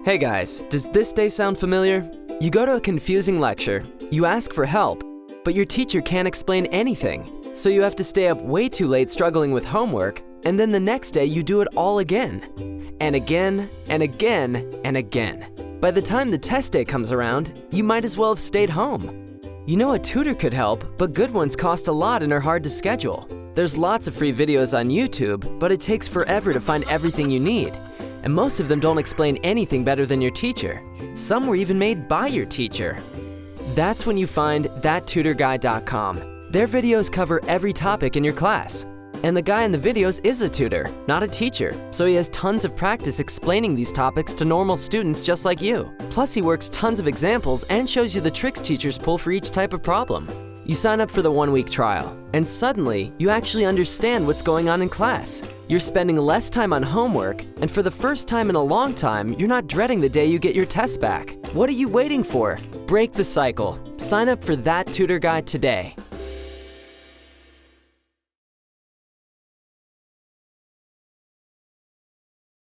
Hey guys, does this day sound familiar? You go to a confusing lecture, you ask for help, but your teacher can't explain anything. So you have to stay up way too late struggling with homework, and then the next day you do it all again. And again, and again, and again. By the time the test day comes around, you might as well have stayed home. You know a tutor could help, but good ones cost a lot and are hard to schedule. There's lots of free videos on YouTube, but it takes forever to find everything you need. And most of them don't explain anything better than your teacher. Some were even made by your teacher. That's when you find ThatTutorGuy.com. Their videos cover every topic in your class. And the guy in the videos is a tutor, not a teacher, so he has tons of practice explaining these topics to normal students just like you. Plus he works tons of examples and shows you the tricks teachers pull for each type of problem. You sign up for the 1-week trial, and suddenly you actually understand what's going on in class. You're spending less time on homework, and for the first time in a long time, you're not dreading the day you get your test back. What are you waiting for? Break the cycle. Sign up for That Tutor Guy today.